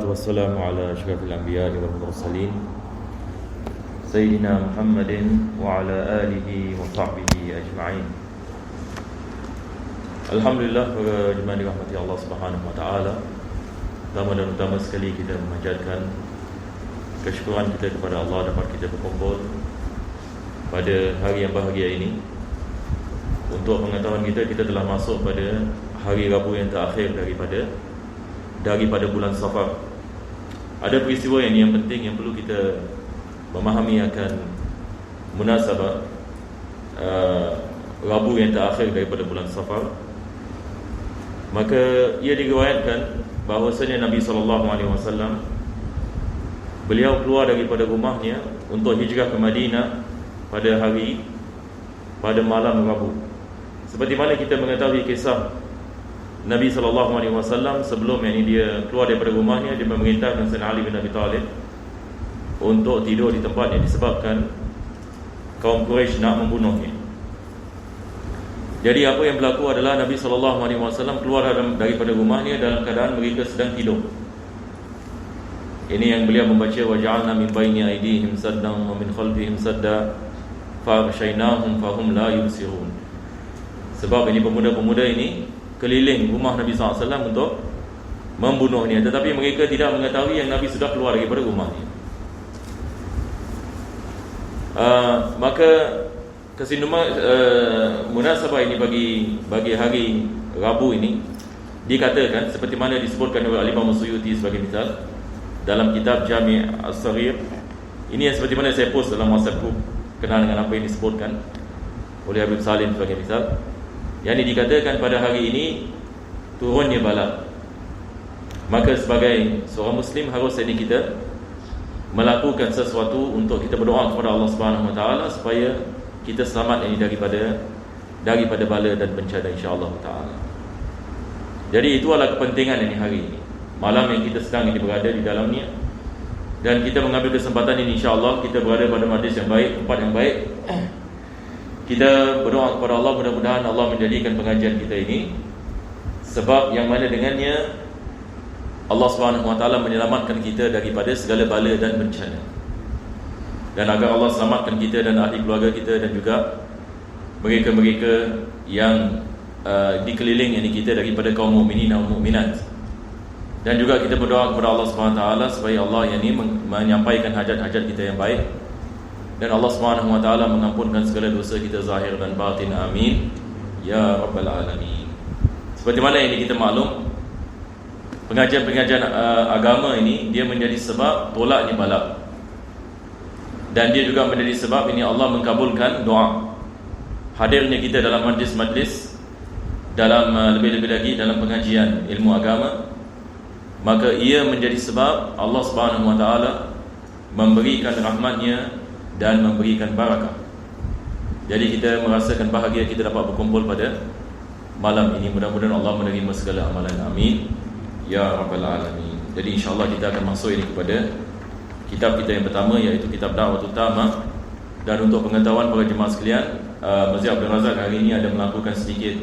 Wassalatu wassalamu ala asyrafil anbiya'i wal mursalin Sayyidina Muhammadin wa ala alihi wa sahbihi ajma'in. Alhamdulillah, para jemaah dirahmati Allah Subhanahu wa taala. Pertama dan utama sekali kita memanjatkan kesyukuran kita kepada Allah dapat kita berkumpul pada hari yang bahagia ini. Untuk pengetahuan kita telah masuk pada hari Rabu yang terakhir daripada bulan Safar. Ada peristiwa yang penting yang perlu kita memahami akan munasabah Rabu yang terakhir daripada bulan Safar. Maka ia diriwayatkan bahawasanya Nabi SAW beliau keluar daripada rumahnya untuk hijrah ke Madinah pada malam Rabu. Seperti mana kita mengetahui kisah Nabi SAW sebelum dia keluar daripada rumahnya, dia memerintahkan Sayyidina Ali bin Abi Talib untuk tidur di tempat yang disebabkan kaum Quraisy nak membunuhnya. Jadi apa yang berlaku adalah Nabi SAW keluar daripada rumahnya dalam keadaan mereka sedang tidur. Ini yang beliau membaca, waja'alna min baini aydihim saddan wa min khalfihim sadda faghshaynahum fahum la yubsirun. Sebab ini pemuda-pemuda ini keliling rumah Nabi SAW untuk membunuhnya, tetapi mereka tidak mengetahui yang Nabi sudah keluar daripada rumahnya. Maka munasabah ini bagi hari Rabu ini dikatakan seperti mana disebutkan oleh Al-Imam Suyuti sebagai misal dalam kitab Jami' As-Saghir. Ini yang seperti mana saya post dalam WhatsApp group kenal dengan apa yang disebutkan oleh Habib Salim sebagai misal. Yang ini dikatakan pada hari ini turunnya bala. Maka sebagai seorang Muslim harus ini kita melakukan sesuatu untuk kita berdoa kepada Allah Subhanahu Wa Taala supaya kita selamat ini daripada bala dan bencana, insya-Allah taala. Jadi itu adalah kepentingan ini hari ini, malam yang kita sedang ini berada di dalamnya, dan kita mengambil kesempatan ini insya-Allah kita berada pada majlis yang baik, tempat yang baik. Kita berdoa kepada Allah, mudah-mudahan Allah menjadikan pengajian kita ini sebab yang mana dengannya Allah Subhanahu Wa Taala menyelamatkan kita daripada segala bala dan bencana, dan agar Allah selamatkan kita dan ahli keluarga kita dan juga mereka-mereka yang dikeliling ini kita daripada kaum mukminin dan mukminat. Dan juga kita berdoa kepada Allah Subhanahu Wa Taala supaya Allah yang ini menyampaikan hajat-hajat kita yang baik, dan Allah Subhanahu Wa Taala mengampunkan segala dosa kita zahir dan batin. Amin ya rabbal alamin. Seperti mana ini kita maklum, pengajian-pengajian agama ini dia menjadi sebab tolaknya bala, dan dia juga menjadi sebab ini Allah mengkabulkan doa. Hadirnya kita dalam majlis-majlis, dalam lebih-lebih lagi dalam pengajian ilmu agama, maka ia menjadi sebab Allah Subhanahu Wa Taala memberikan rahmatnya dan memberikan barakah. Jadi kita merasakan bahagia kita dapat berkumpul pada malam ini. Mudah-mudahan Allah menerima segala amalan. Amin ya rabbal alamin. Jadi insya-Allah kita akan masuk ini kepada kitab kita yang pertama, iaitu kitab Da'watul Tamah. Dan untuk pengetahuan para jemaah sekalian, Masjid Abdul Razak hari ini ada melakukan sedikit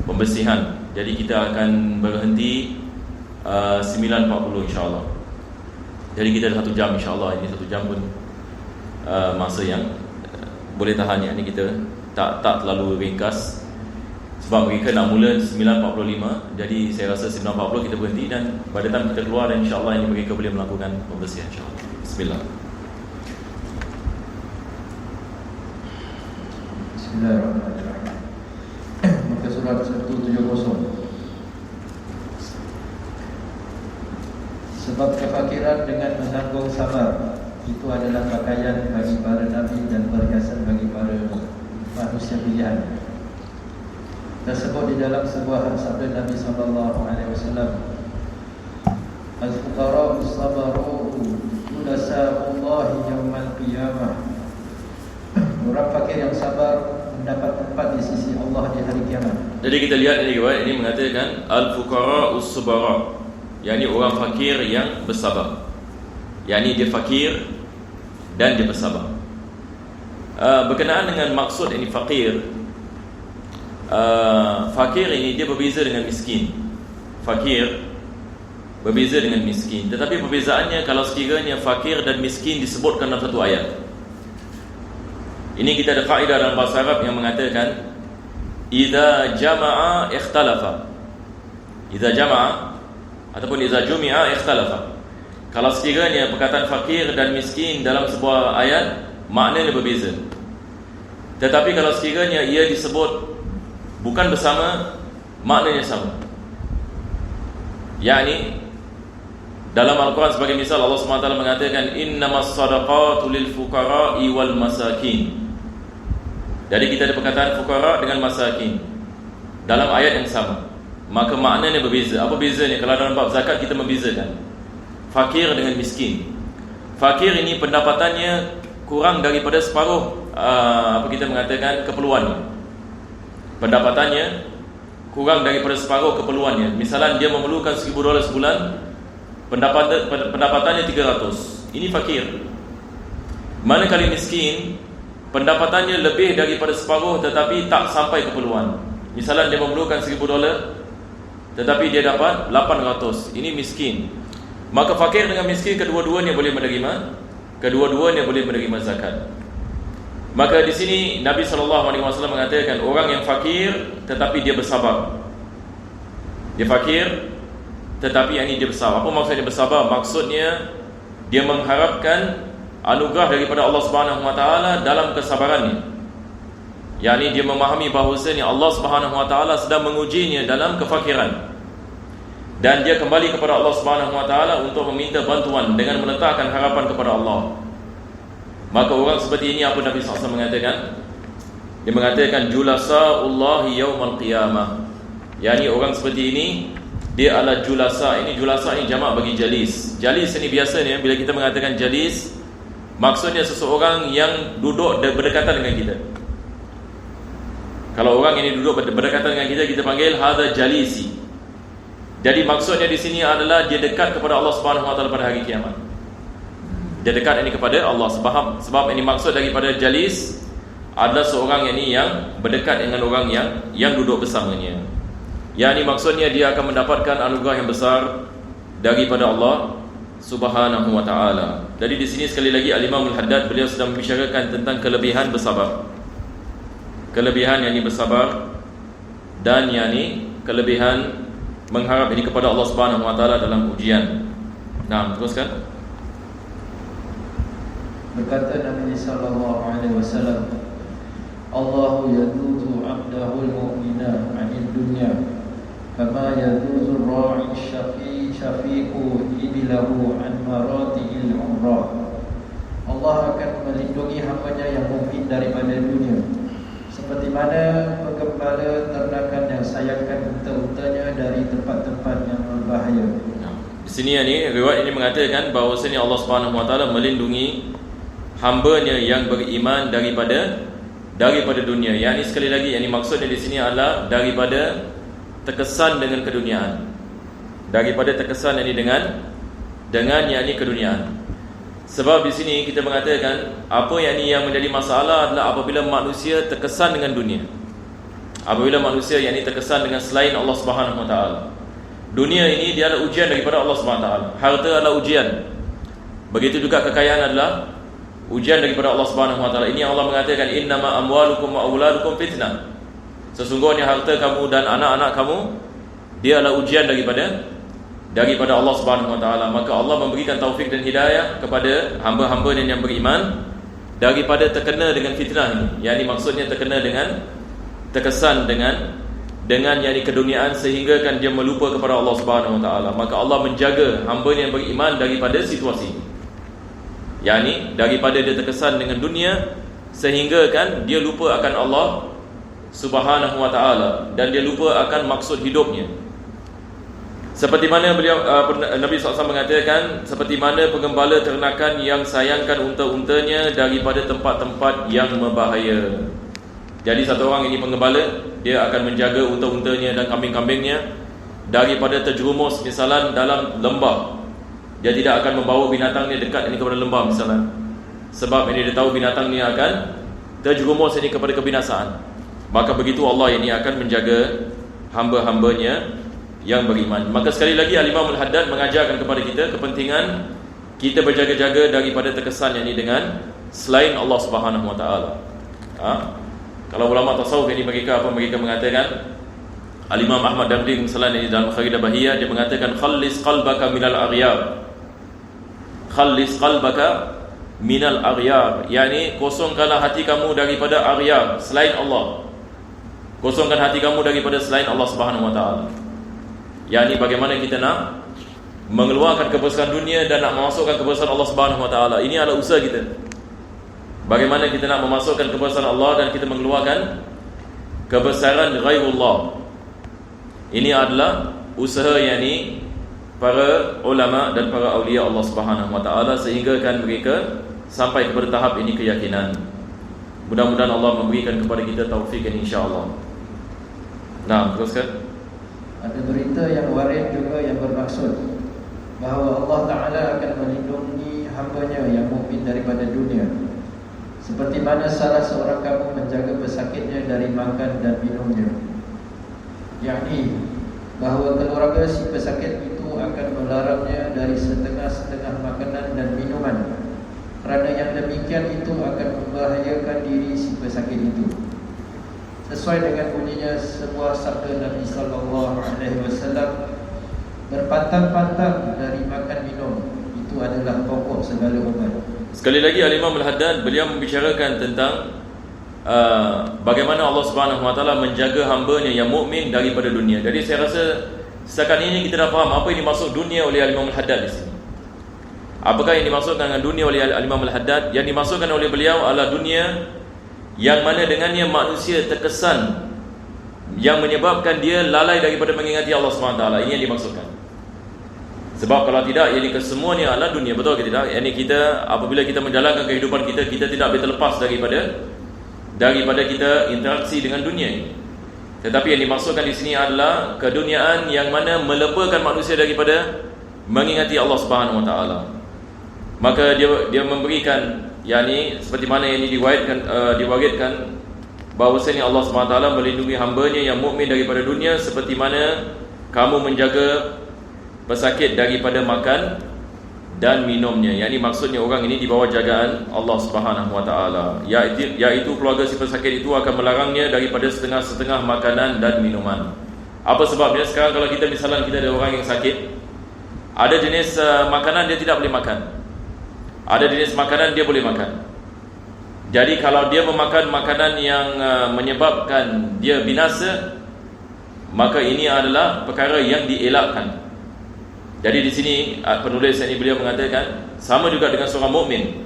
pembersihan. Jadi kita akan berhenti 9.40 insya-Allah. Jadi kita ada 1 jam insya-Allah. Ini 1 jam pun masa yang boleh tahan ya. Ini kita tak terlalu ringkas sebab mereka nak mula 9.45. Jadi saya rasa 9.40 kita berhenti, dan pada time kita keluar, dan insya-Allah ini mereka boleh melakukan pembersihan insya-Allah. Bismillah. Bismillahirrahmanirrahim. Muka surat 170. Sebab kefakiran dengan menanggung sabar itu adalah pakaian bagi para nabi dan perhiasan bagi para manusia pilihan. Tersebut di dalam sebuah sabda Nabi SAW, Al-fuqara'u sabaru ulasa'ullahi yawmal qiyamah. Orang fakir yang sabar mendapat tempat di sisi Allah di hari kiamat. Jadi kita lihat ini riwayat ini mengatakan al-fuqara'u sabara, yakni orang fakir yang bersabar. Yakni dia fakir dan dia bersabar. Berkenaan dengan maksud ini fakir, fakir ini dia berbeza dengan miskin. Fakir berbeza dengan miskin. Tetapi perbezaannya kalau sekiranya fakir dan miskin disebutkan dalam satu ayat. Ini kita ada kaedah dalam bahasa Arab yang mengatakan idza jama'a ikhtalafa. Idza jama'a ataupun idza jumi'a ikhtalafa. Kalau sekiranya perkataan fakir dan miskin dalam sebuah ayat maknanya berbeza. Tetapi kalau sekiranya ia disebut bukan bersama, maknanya sama. Yakni dalam Al-Quran sebagai misal Allah SWT mengatakan innamas sadaqatu lil fuqara'i wal masakin. Jadi kita ada perkataan fuqara dengan masakin dalam ayat yang sama, maka maknanya berbeza. Apa bezanya? Kalau dalam bab zakat kita membezakan fakir dengan miskin. Fakir ini pendapatannya kurang daripada separuh kita mengatakan keperluannya. Pendapatannya kurang daripada separuh keperluannya. Misalnya dia memerlukan $1,000 sebulan, pendapatannya 300. Ini fakir. Manakala miskin, pendapatannya lebih daripada separuh tetapi tak sampai keperluan. Misalnya dia memerlukan $1,000 tetapi dia dapat 800. Ini miskin. Maka fakir dengan miskin kedua-duanya boleh menerima zakat. Maka di sini Nabi SAW mengatakan orang yang fakir tetapi dia bersabar. Dia fakir tetapi yang ini dia bersabar. Apa maksudnya dia bersabar? Maksudnya dia mengharapkan anugerah daripada Allah Subhanahu Wa Taala dalam kesabarannya. Yakni dia memahami bahawasanya Allah Subhanahu Wa Taala sedang mengujinya dalam kefakiran. Dan dia kembali kepada Allah Subhanahu Wa Taala untuk meminta bantuan dengan meletakkan harapan kepada Allah. Maka orang seperti ini apa Nabi SAW mengatakan? Dia mengatakan julasa'ullahi yaumal qiyamah. Yani orang seperti ini dia adalah julasa. Ini julasa ini jamak bagi jalis. Jalis ini biasanya bila kita mengatakan jalis, maksudnya seseorang yang duduk berdekatan dengan kita. Kalau orang ini duduk berdekatan dengan kita, kita panggil hadza jalisi. Jadi maksudnya di sini adalah dia dekat kepada Allah Subhanahu Wa Taala pada hari kiamat. Dia dekat ini kepada Allah. Sebab ini maksud daripada jalis adalah seorang yang berdekat dengan orang yang duduk bersamanya. Yang ini maksudnya dia akan mendapatkan anugerah yang besar daripada Allah Subhanahu Wa Taala. Jadi di sini sekali lagi Al-Imam Al-Haddad beliau sedang membicarakan tentang kelebihan bersabar. Kelebihan yang ini bersabar dan yang ini kelebihan mengharap ini kepada Allah Subhanahu Wa Taala dalam ujian. Nah, teruskan. Berkata Nabi sallallahu alaihi wasallam, Allahu yaduzu 'abdahu al-mu'mina 'anil dunya kama yaduzu ar-ra'i syafiqu ibilahu 'an marati'il umrah. Allah akan melindungi hamba-Nya yang mukmin daripada dunia seperti mana penggembala ternakan yang sayangkan unta-untanya dari tempat-tempat yang berbahaya. Di sini riwayat ini mengatakan bahawasanya Allah Subhanahu Wa Taala melindungi hamba-Nya yang beriman daripada dunia. Yang ini sekali lagi maksudnya di sini adalah daripada terkesan dengan keduniaan. Daripada terkesan dengan keduniaan. Sebab di sini kita mengatakan apa yang menjadi masalah adalah apabila manusia terkesan dengan dunia. Apabila manusia terkesan dengan selain Allah Subhanahu Wa Taala. Dunia ini dia adalah ujian daripada Allah Subhanahu Wa Taala. Harta adalah ujian. Begitu juga kekayaan adalah ujian daripada Allah Subhanahu Wa Taala. Ini yang Allah mengatakan innama amwalukum wa auladukum fitnah. Sesungguhnya harta kamu dan anak-anak kamu dia adalah ujian daripada Allah Subhanahu Wa Taala. Maka Allah memberikan taufik dan hidayah kepada hamba-hamba yang beriman daripada terkena dengan fitnah ini. Yang maksudnya terkena dengan terkesan dengan keduniaan sehingga kan dia melupa kepada Allah Subhanahu Wa Taala. Maka Allah menjaga hamba yang beriman daripada situasi ini. Yani daripada dia terkesan dengan dunia sehingga kan dia lupa akan Allah Subhanahu Wa Taala dan dia lupa akan maksud hidupnya. Seperti mana Nabi SAW mengatakan, seperti mana penggembala ternakan yang sayangkan unta-untanya daripada tempat-tempat yang berbahaya. Jadi satu orang ini penggembala, dia akan menjaga unta-untanya dan kambing-kambingnya daripada terjerumus misalnya dalam lembah. Dia tidak akan membawa binatang ni dekat ini kepada lembah misalnya. Sebab ini dia tahu binatang ni akan terjerumus ini kepada kebinasaan. Maka begitu Allah ini akan menjaga hamba-hambanya yang beriman. Maka sekali lagi Al-Imam Al-Haddad mengajarkan kepada kita kepentingan kita berjaga-jaga daripada terkesan yang ini dengan selain Allah Subhanahu Wa Taala. Kalau ulama tasawuf ini mereka mengatakan, Al-Imam Ahmad Dabli misalnya ini dalam Kharidah Bahiyah, dia mengatakan khallis qalbaka minal aghyar. Khallis qalbaka minal aghyar, yakni kosongkanlah hati kamu daripada aghyar, selain Allah. Kosongkan hati kamu daripada selain Allah Subhanahu Wa Taala. Yakni bagaimana kita nak mengeluarkan kebesaran dunia dan nak memasukkan kebesaran Allah Subhanahu Wa Taala. Ini adalah usaha kita. Bagaimana kita nak memasukkan kebesaran Allah dan kita mengeluarkan kebesaran ghairullah. Ini adalah usaha yakni para ulama dan para awliya Allah Subhanahu Wa Taala, sehingga kan mereka sampai kepada tahap ini keyakinan. Mudah-mudahan Allah memberikan kepada kita taufik ini, insya-Allah. Nah, teruskan. Ada berita yang warid juga yang bermaksud bahawa Allah Ta'ala akan melindungi hamba-Nya yang mukmin daripada dunia, seperti mana salah seorang kamu menjaga pesakitnya dari makan dan minumnya. Yakni bahawa keluarga si pesakit itu akan melarangnya dari setengah-setengah makanan dan minuman, kerana yang demikian itu akan membahayakan diri si pesakit itu. Sesuai dengan bunyinya sebuah sabda Nabi SAW, berpantang-pantang dari makan minum, itu adalah pokok segala ubat. Sekali lagi Al-Imam Al-Haddad, beliau membicarakan tentang bagaimana Allah Subhanahu Wa Taala menjaga hamba-Nya yang mukmin daripada dunia. Jadi saya rasa setakat ini kita dah faham apa yang dimaksud dunia oleh Al-Imam Al-Haddad di sini. Apakah yang dimaksudkan dengan dunia oleh Al-Imam Al-Haddad? Yang dimaksudkan oleh beliau adalah dunia yang mana dengannya manusia terkesan, yang menyebabkan dia lalai daripada mengingati Allah SWT. Ini yang dimaksudkan. Sebab kalau tidak, ini kesemuanya adalah dunia. Betul ke tidak? Ini kita, apabila kita menjalankan kehidupan kita, kita tidak boleh terlepas daripada kita interaksi dengan dunia ini. Tetapi yang dimaksudkan di sini adalah keduniaan yang mana melepakan manusia daripada mengingati Allah Subhanahu Wa Taala. Maka dia memberikan, yakni seperti mana yang ini diwariskan bahawasanya Allah SWT melindungi hamba-Nya yang mukmin daripada dunia, seperti mana kamu menjaga pesakit daripada makan dan minumnya. Yakni maksudnya orang ini di bawah jagaan Allah Subhanahu Wa Taala, iaitu keluarga si pesakit itu akan melarangnya daripada setengah-setengah makanan dan minuman. Apa sebabnya? Sekarang kalau kita misalnya kita ada orang yang sakit, ada jenis makanan dia tidak boleh makan, ada jenis makanan dia boleh makan. Jadi kalau dia memakan makanan yang menyebabkan dia binasa, maka ini adalah perkara yang dielakkan. Jadi di sini penulis ini beliau mengatakan sama juga dengan seorang mukmin.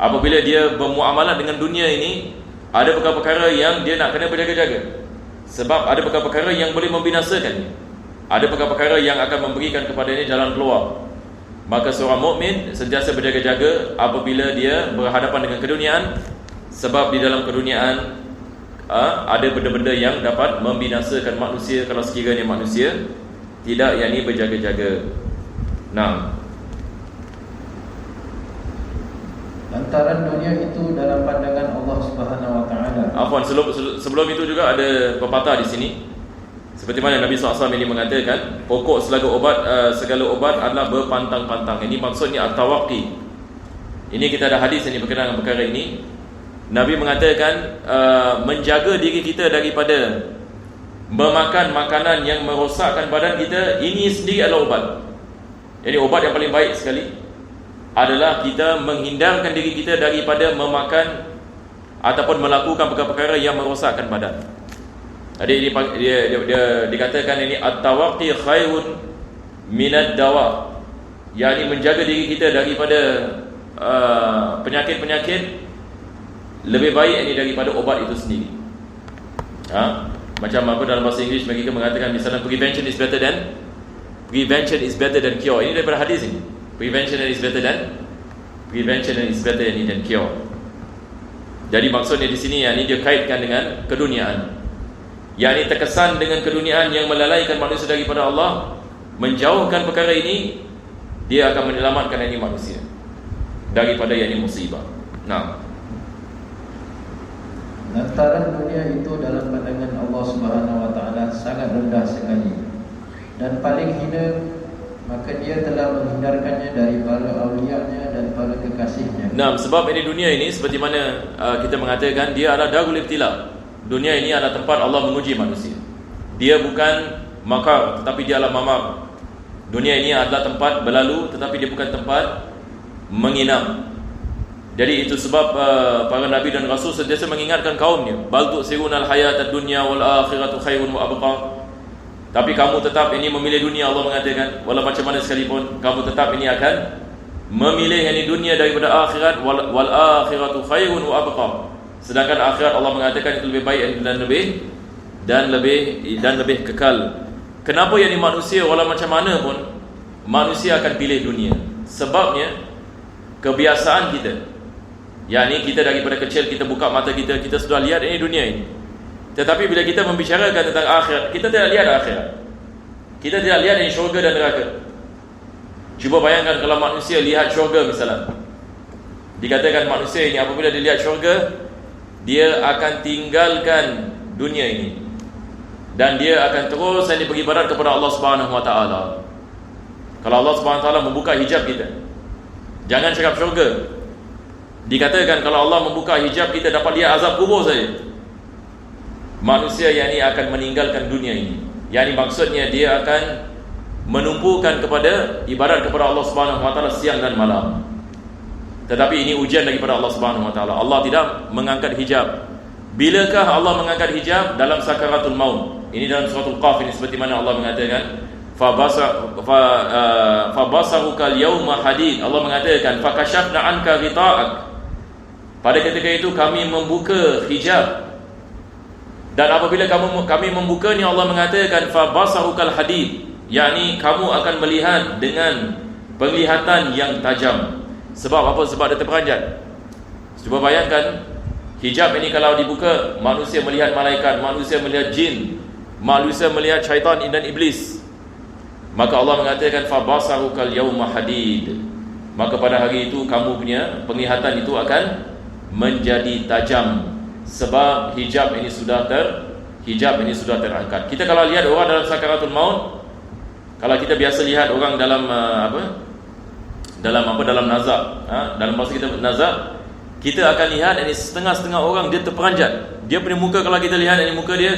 Apabila dia bermuamalah dengan dunia ini, ada perkara-perkara yang dia nak kena berjaga-jaga. Sebab ada perkara-perkara yang boleh membinasakan. Ada perkara-perkara yang akan memberikan kepadanya jalan keluar. Maka seorang mukmin sentiasa berjaga-jaga apabila dia berhadapan dengan keduniaan, sebab di dalam keduniaan ada benda-benda yang dapat membinasakan manusia kalau sekiranya manusia tidak yakni berjaga-jaga. Nah, lantaran dunia itu dalam pandangan Allah Subhanahu Wa Taala. Afwan, sebelum itu juga ada pepatah di sini. Seperti mana Nabi SAW ini mengatakan, pokok segala obat adalah berpantang-pantang. Ini maksudnya at-tawaqi. Ini kita ada hadis yang berkenaan dengan perkara ini. Nabi mengatakan menjaga diri kita daripada memakan makanan yang merosakkan badan kita, ini sendiri adalah obat. Jadi obat yang paling baik sekali adalah kita menghindarkan diri kita daripada memakan ataupun melakukan perkara-perkara yang merosakkan badan. Jadi ini dia dikatakan ini at-tawaqi khairun minad dawa. yakni menjaga diri kita daripada penyakit-penyakit lebih baik ini daripada obat itu sendiri. Macam apa dalam bahasa Inggeris mereka mengatakan misalnya prevention is better than cure. Ini daripada hadis ini. Prevention is better than cure. Jadi maksudnya di sini yakni dia kaitkan dengan keduniaan. Yakni terkesan dengan keduniaan yang melalaikan manusia daripada Allah, menjauhkan perkara ini, dia akan menyelamatkan ini manusia daripada yakni musibah. Nah, lantaran dunia itu dalam pandangan Allah Subhanahu Wa Taala sangat rendah sekali. dan paling hina, maka dia telah menghindarkannya dari para awliyanya dan para kekasihnya. Nah, sebab ini dunia ini seperti mana kita mengatakan, dia adalah darul ibtila. Dunia ini adalah tempat Allah menguji manusia. Dia bukan makar, tetapi dia adalah mamar. Dunia ini adalah tempat berlalu, tetapi dia bukan tempat menginap. Jadi itu sebab para nabi dan rasul sentiasa mengingatkan kaumnya, bal tu'sirunal hayatad dunya wal akhiratu khairun wa abqa. Tapi kamu tetap ini memilih dunia, Allah mengatakan, walau macam mana sekalipun kamu tetap ini akan memilih ini dunia daripada akhirat, wal akhiratu khairun wa abqa. Sedangkan akhirat Allah mengatakan itu lebih baik dan lebih kekal. Kenapa yang ini manusia walau macam mana pun manusia akan pilih dunia? Sebabnya kebiasaan kita. Yakni kita daripada kecil kita buka mata kita sudah lihat ini dunia ini. Tetapi bila kita membicarakan tentang akhirat, kita tidak lihat akhirat. Kita tidak lihat ini syurga dan neraka. Cuba bayangkan kalau manusia lihat syurga misalnya. Dikatakan manusia ini apabila dia lihat syurga, dia akan tinggalkan dunia ini dan dia akan terus beribadat kepada Allah Subhanahu Wa Taala. Kalau Allah Subhanahu Wa Taala membuka hijab kita, jangan cakap syurga. Dikatakan kalau Allah membuka hijab kita dapat lihat azab kubur saja, manusia yang ini akan meninggalkan dunia ini. Yang ini maksudnya dia akan menumpukan kepada ibadat kepada Allah Subhanahu Wa Taala siang dan malam. Tetapi ini ujian daripada Allah Subhanahu Wa Taala. Allah tidak mengangkat hijab. Bilakah Allah mengangkat hijab? Dalam sakaratul maut. Ini dalam suratul Qaf ini seperti mana Allah mengatakan, fabasaruka al-yawma hadid. Allah mengatakan, fakashafna anka ghita'ak. Pada ketika itu kami membuka hijab. Dan apabila kami membukanya, Allah mengatakan fabasarukal hadid, yakni kamu akan melihat dengan penglihatan yang tajam. Sebab apa? Sebab dia terperanjat. Cuba bayangkan, hijab ini kalau dibuka, manusia melihat malaikat, manusia melihat jin, manusia melihat syaitan dan iblis. Maka Allah mengatakan fabasarukal yawma hadid. Maka pada hari itu kamu punya penglihatan itu akan menjadi tajam. Sebab hijab ini sudah terangkat. Kita kalau lihat orang dalam sakaratul maut, kalau kita biasa lihat orang dalam dalam nazak, dalam bahasa kita nazak, kita akan lihat ini setengah-setengah orang dia terperanjat. Dia punya muka, kalau kita lihat ini muka dia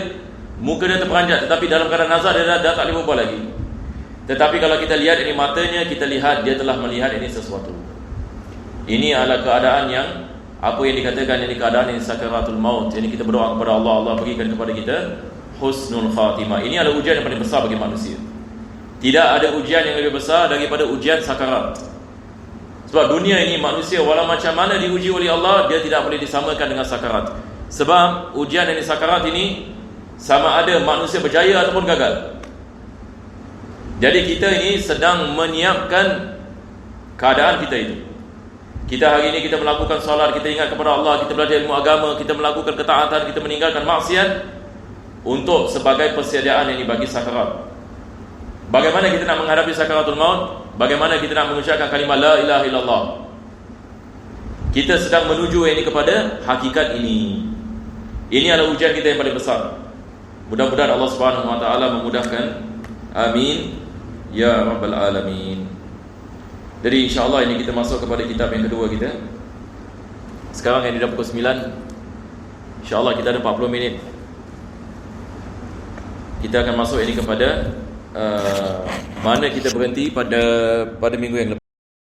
terperanjat, tetapi dalam keadaan nazak dia dah tak boleh berbual lagi. Tetapi kalau kita lihat ini matanya, kita lihat dia telah melihat ini sesuatu. Ini adalah keadaan yang apa yang dikatakan ini keadaan ini sakaratul maut. Ini kita berdoa kepada Allah, Allah berikan kepada kita husnul khatimah. Ini adalah ujian yang paling besar bagi manusia. Tidak ada ujian yang lebih besar daripada ujian sakarat. Sebab dunia ini manusia walau macam mana diuji oleh Allah, dia tidak boleh disamakan dengan sakarat. Sebab ujian yang di sakarat ini sama ada manusia berjaya ataupun gagal. Jadi kita ini sedang menyiapkan keadaan kita itu. Kita hari ini kita melakukan solat, kita ingat kepada Allah, kita belajar ilmu agama, kita melakukan ketaatan, kita meninggalkan maksiat untuk sebagai persediaan ini bagi sakarat. Bagaimana kita nak menghadapi sakaratul maut? Bagaimana kita nak mengucapkan kalimah la ilaha illallah? Kita sedang menuju ini kepada hakikat ini. Ini adalah ujian kita yang paling besar. Mudah-mudahan Allah Subhanahu Wa Taala memudahkan. Amin ya rabbal alamin. Jadi insya-Allah ini kita masuk kepada kitab yang kedua kita. Sekarang yang dah pukul 9. Insya-Allah kita ada 40 minit. Kita akan masuk ini kepada mana kita berhenti pada minggu yang lepas.